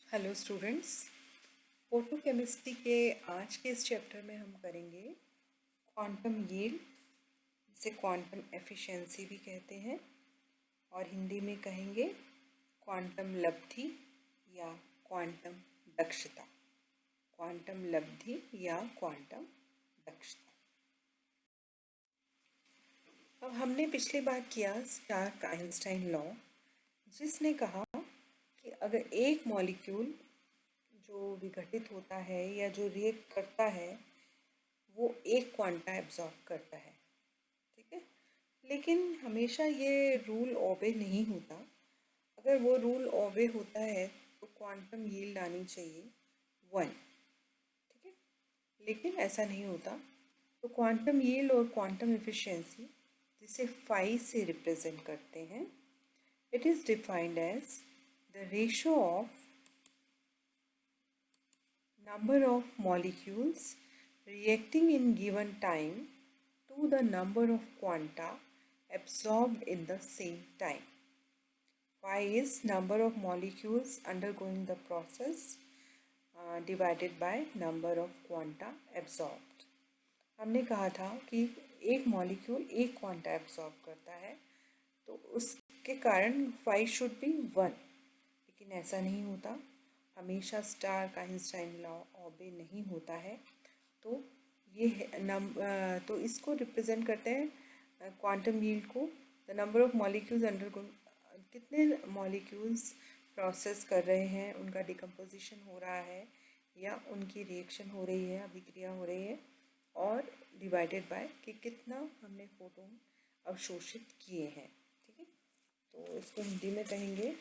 Hello students. Photochemistry के आज के इस चैप्टर में हम करेंगे क्वांटम यील्ड, जिसे क्वांटम एफिशिएंसी भी कहते हैं और हिंदी में कहेंगे क्वांटम लब्धि या क्वांटम दक्षता। क्वांटम लब्धि या क्वांटम दक्षता। अब हमने पिछली बार किया स्टार्क आइंस्टाइन लॉ, जिसने कहा कि अगर एक मॉलिक्यूल जो विघटित होता है या जो रिएक्ट करता है वो एक क्वांटा एब्जॉर्ब करता है। ठीक है, लेकिन हमेशा ये रूल ओबे नहीं होता। अगर वो रूल ओबे होता है तो क्वांटम यील्ड आनी चाहिए 1। ठीक है, लेकिन ऐसा नहीं होता। तो क्वांटम यील्ड और क्वांटम एफिशिएंसी, जिसे फाई से रिप्रेजेंट करते हैं, it is defined as the ratio of number of molecules reacting in given time to the number of quanta absorbed in the same time. Phi is number of molecules undergoing the process divided by number of quanta absorbed. हमने कहा था कि एक molecule एक quanta absorb करता है तो उसके कारण फाई शुड बी 1, लेकिन ऐसा नहीं होता। हमेशा स्टार्क आइंस्टाइन लॉ ओबे नहीं होता है। तो ये तो इसको रिप्रेजेंट करते हैं क्वांटम यील्ड को, the number of molecules under कितने मॉलिक्यूल्स प्रोसेस कर रहे हैं, उनका डिकम्पोजिशन हो रहा है या उनकी रिएक्शन हो रही है, अभिक्रिया हो रही है, और डिवाइडेड बाय कि कितना हमने फोटोन अवशोषित किए हैं। ठीक है, तो इसको हिंदी में कहेंगे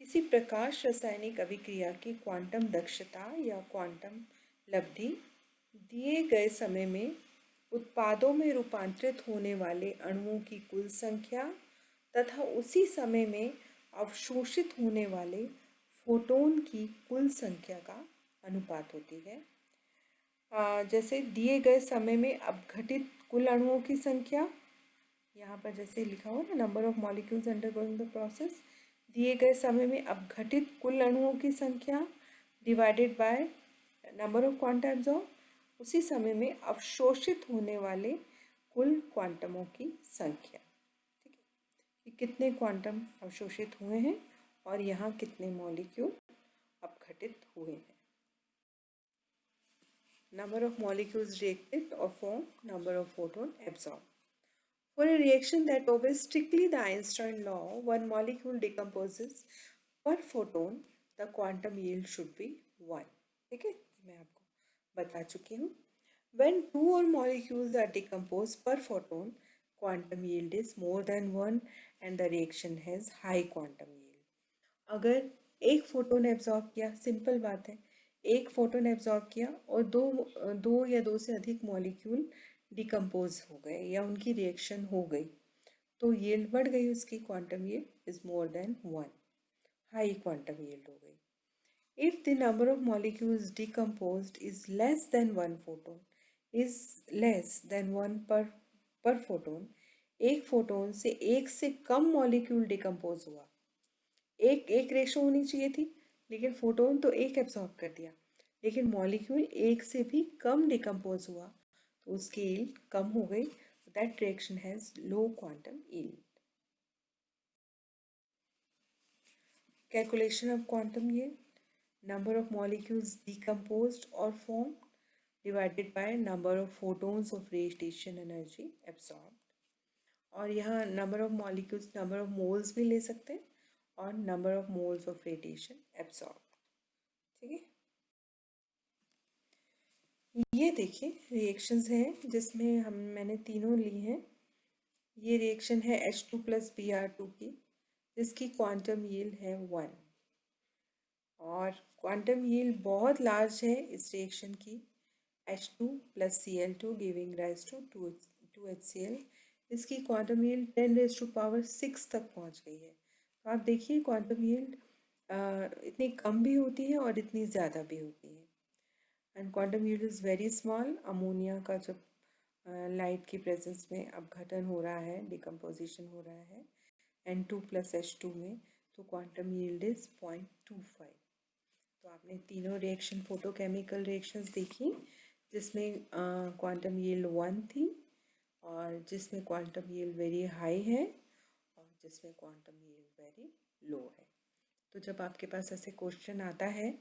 किसी प्रकाश रासायनिक अभिक्रिया की क्वांटम दक्षता या क्वांटम लब्धि दिए गए समय में उत्पादों में रूपांतरित होने वाले अणुओं की कुल संख्या तथा उसी समय में अवशोषित होने वाले फोटोन की कुल संख्या का अनुपात होती है। जैसे दिए गए समय में अपघटित कुल अणुओं की संख्या, यहाँ पर जैसे लिखा हुआ ना, number of molecules undergoing the process, दिए गए समय में अपघटित कुल अणुओं की संख्या divided by number of quanta absorb, उसी समय में अवशोषित होने वाले कुल क्वांटमों की संख्या। ठीक है, कि कितने क्वांटम अवशोषित हुए हैं और यहाँ कितने मॉलिक्यूल अपघटित हुए हैं। Number of molecules reacted or formed, number of photon absorbed. For a reaction that obeys strictly the Einstein law, one molecule decomposes per photon, the quantum yield should be 1. ठीक है, मैं आपको बता चुकी हूँ। When 2 or molecules are decomposed per photon, quantum yield is more than 1 and the reaction has high quantum yield. अगर एक photon absorb किया, सिंपल बात है, एक फोटोन एब्जॉर्ब किया और दो या दो से अधिक मॉलिक्यूल डिकम्पोज हो गए या उनकी रिएक्शन हो गई, तो यील्ड बढ़ गई, उसकी quantum yield is more than 1, high quantum yield हो गई। If the number of molecules decomposed is less than 1 photon, is less than 1 पर फोटोन, एक फोटोन से एक से कम मॉलिक्यूल डिकम्पोज हुआ, एक एक रेशो होनी चाहिए थी, लेकिन फोटोन तो एक एब्सॉर्ब कर दिया, लेकिन मॉलिक्यूल एक से भी कम डिकम्पोज हुआ तो उसकी यील्ड कम हो गई। That reaction has low quantum yield. Calculation of quantum yield, number of molecules decomposed और form divided by number of photons of radiation energy absorb. और यहाँ number of molecules, number of moles भी ले सकते हैं और number of moles of radiation absorb. ठीक है, ये देखिए रिएक्शंस हैं जिसमें मैंने तीनों ली हैं। ये रिएक्शन है H2 प्लस Br2 की, जिसकी क्वांटम यील्ड है 1 और क्वांटम यील्ड बहुत लार्ज है इस रिएक्शन की, H2 plus Cl2 giving rise to 2HCl। इसकी क्वांटम यील्ड 10⁻⁶ तक पहुंच गई है। तो आप देखिए क्वांटम यील्ड इतनी कम भी होती है और इतनी ज़्यादा भी होती है। And quantum yield is very small. Ammonia का जब लाइट की प्रेजेंस में अपघटन हो रहा है, डिकम्पोजिशन हो रहा है N2 प्लस H2 में, तो क्वांटम यील्ड इज 0.25। तो आपने तीनों रिएक्शन फोटोकेमिकल रिएक्शंस देखी, जिसमें क्वांटम यील्ड 1 थी, और जिसमें क्वांटम यील्ड वेरी हाई है, और जिसमें क्वांटम यील्ड वेरी लो है। तो जब आपके पास ऐसे क्वेश्चन आता है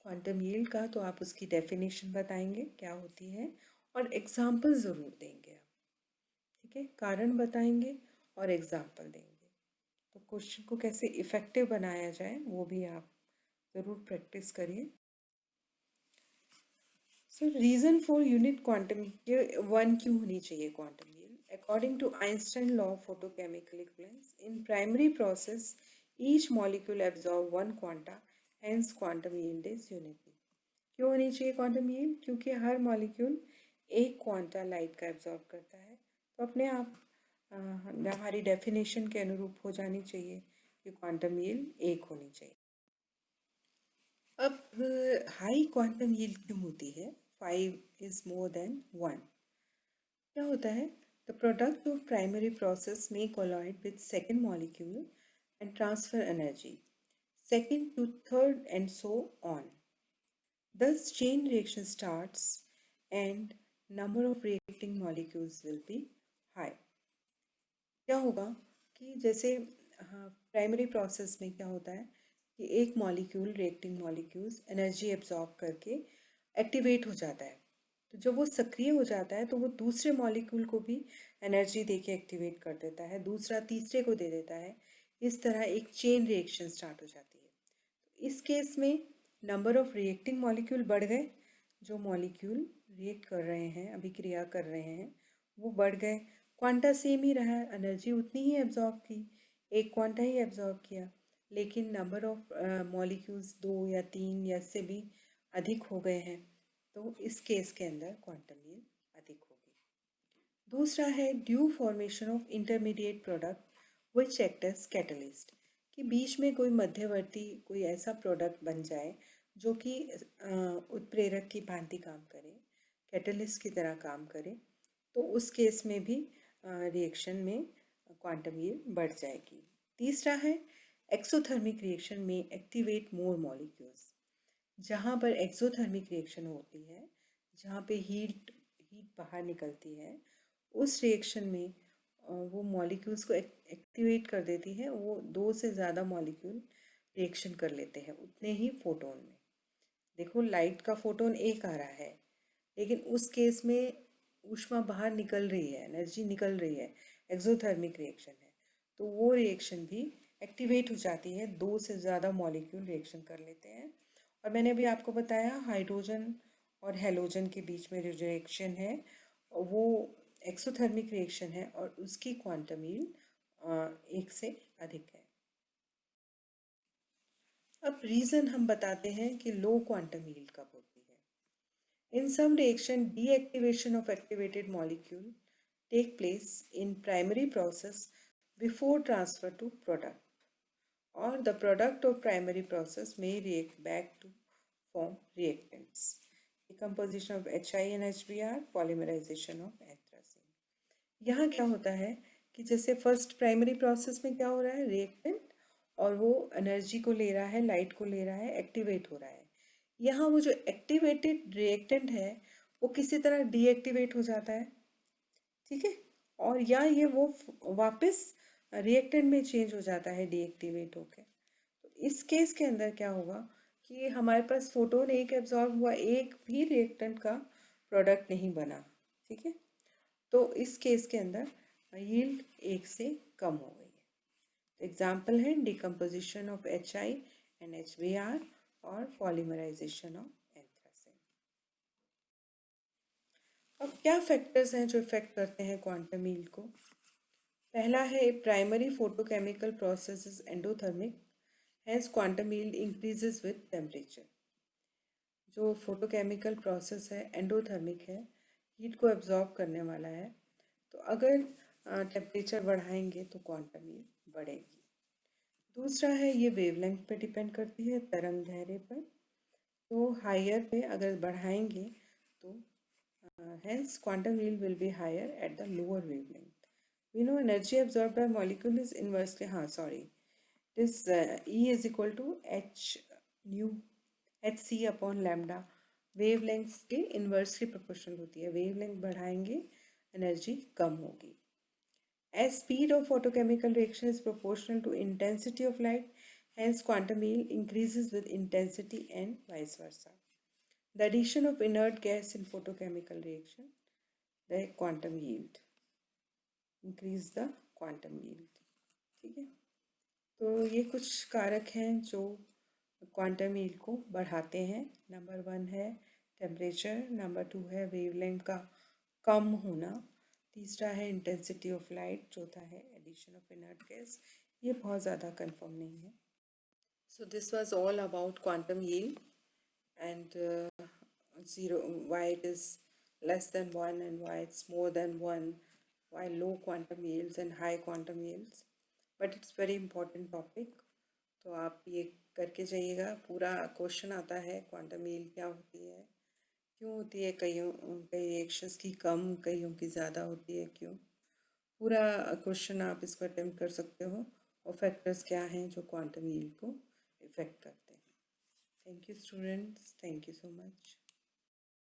क्वांटम यील्ड का, तो आप उसकी डेफिनेशन बताएंगे क्या होती है, और एग्जाम्पल ज़रूर देंगे आप, ठीक है, कारण बताएंगे और एग्जाम्पल देंगे। तो क्वेश्चन को कैसे इफ़ेक्टिव बनाया जाए वो भी आप ज़रूर प्रैक्टिस करिए। So reason for unit quantum one क्यों होनी चाहिए quantum yield? According to Einstein law of photochemical equivalence, in primary process each molecule absorb one quanta, hence quantum yield is unity. क्यों होनी चाहिए क्वांटम यील्ड? क्योंकि हर molecule एक quanta light का एब्जॉर्ब करता है। तो अपने आप हमारी डेफिनेशन के अनुरूप हो जानी चाहिए कि क्वांटम यील्ड एक होनी चाहिए। अब हाई क्वांटम यील्ड क्यों होती है? 5 इज मोर देन 1। क्या होता है? The product of primary process may collide with second molecule and transfer energy, second to third and so on. Thus chain reaction starts and number of reacting molecules will be high. क्या होगा कि जैसे primary process में क्या होता है कि एक molecule reacting molecules energy absorb करके एक्टिवेट हो जाता है। तो जब वो सक्रिय हो जाता है तो वो दूसरे मॉलिक्यूल को भी एनर्जी देके एक्टिवेट कर देता है, दूसरा तीसरे को दे देता है। इस तरह एक चेन रिएक्शन स्टार्ट हो जाती है। तो इस केस में नंबर ऑफ रिएक्टिंग मॉलिक्यूल बढ़ गए, जो मॉलिक्यूल रिएक्ट कर रहे हैं, अभिक्रिया कर रहे हैं, वो बढ़ गए। क्वांटा सेम ही रहा, एनर्जी उतनी ही एब्जॉर्ब की, एक क्वांटा ही एब्जॉर्ब किया, लेकिन नंबर ऑफ मॉलिक्यूल्स 2 या 3 या इससे भी अधिक हो गए हैं। तो इस केस के अंदर क्वांटम यील्ड अधिक होगी। दूसरा है due formation of intermediate product which act as catalyst, कि बीच में कोई मध्यवर्ती कोई ऐसा प्रोडक्ट बन जाए जो कि उत्प्रेरक की भांति काम करे, कैटलिस्ट की तरह काम करे। तो उस केस में भी रिएक्शन में क्वांटम यील्ड बढ़ जाएगी। तीसरा है एक्सोथर्मिक रिएक्शन में एक्टिवेट मोर मॉलिक्यूल्स, जहाँ पर एक्सोथर्मिक रिएक्शन होती है, जहाँ पे हीट बाहर निकलती है, उस रिएक्शन में वो मॉलिक्यूल्स को एक्टिवेट कर देती है। वो 2 से ज़्यादा मॉलिक्यूल रिएक्शन कर लेते हैं उतने ही फोटोन में। देखो लाइट का फोटोन एक आ रहा है, लेकिन उस केस में ऊष्मा बाहर निकल रही है, एनर्जी निकल रही है, एक्सोथर्मिक रिएक्शन है, तो वो रिएक्शन भी एक्टिवेट हो जाती है, 2 से ज़्यादा मॉलिक्यूल रिएक्शन कर लेते हैं। और मैंने अभी आपको बताया हाइड्रोजन और हेलोजन के बीच में जो रिएक्शन है वो एक्सोथर्मिक रिएक्शन है और उसकी क्वांटम यील्ड 1 से अधिक है। अब रीज़न हम बताते हैं कि लो क्वांटम यील्ड कब होती है। In some reaction, deactivation of activated molecule take place in primary process before transfer to product, or the product of primary process may react back to form reactants. Decomposition of HI and HBr, polymerization of anthracene. यहाँ क्या होता है कि जैसे first primary process में क्या हो रहा है, रिएक्टेंट और वो एनर्जी को ले रहा है, लाइट को ले रहा है, एक्टिवेट हो रहा है। यहाँ वो जो एक्टिवेटेड रिएक्टेंट है वो किसी तरह डीएक्टिवेट हो जाता है, ठीक है, और या ये वो वापस रिएक्टेंट में चेंज हो जाता है डीएक्टिवेट होके। तो इस केस के अंदर क्या होगा कि हमारे पास फोटोन एक एब्जॉर्ब हुआ, एक भी रिएक्टेंट का प्रोडक्ट नहीं बना, ठीक है। तो इस केस के अंदर यील्ड 1 से कम हो गई है। एग्जाम्पल है decomposition of HI and HBr और पॉलीमराइजेशन ऑफ एंथ्रासीन। अब क्या फैक्टर्स हैं जो इफेक्ट करते हैं क्वांटम यील्ड को? पहला है primary photochemical process is endothermic, hence quantum yield increases with temperature. जो फोटोकेमिकल प्रोसेस है एंडोथर्मिक है, हीट को एब्जॉर्ब करने वाला है, तो अगर टेम्परेचर बढ़ाएंगे तो क्वांटम यील्ड बढ़ेगी। दूसरा है ये वेवलेंथ पे डिपेंड करती है, तरंग दैर्ध्य पर। तो हायर पे अगर बढ़ाएंगे तो hence quantum yield will be higher at the lower wavelength. We know energy absorbed by molecule is inversely, this E is equal to h nu H C upon lambda wavelength के inversely proportional होती है। Wavelength बढ़ाएंगे energy कम होगी। As speed of photochemical reaction is proportional to intensity of light, hence quantum yield increases with intensity and vice versa. The addition of inert gas in photochemical reaction, the quantum yield, increase the quantum yield. ठीक है, तो ये कुछ कारक हैं जो quantum yield को बढ़ाते हैं। नंबर 1 है टेम्परेचर, नंबर 2 है वेवलेंथ का कम होना, तीसरा है इंटेंसिटी ऑफ लाइट, चौथा है एडिशन ऑफ इनर्ट गैस। ये बहुत ज़्यादा कंफर्म नहीं है। So this was all about quantum yield and zero, why it is less than 1 and why it's more than 1, why low quantum yields and high quantum yields, but it's very important topic। तो आप ये करके जाइएगा। पूरा question आता है quantum yield क्या होती है, क्यों होती है, कई रिएक्शंस की कम कईयों की ज़्यादा होती है, क्यों। पूरा क्वेश्चन आप इसको अटेम्प्ट कर सकते हो, और फैक्टर्स क्या हैं जो क्वांटम यील्ड को इफ़ेक्ट करते हैं। Thank you students, thank you so much.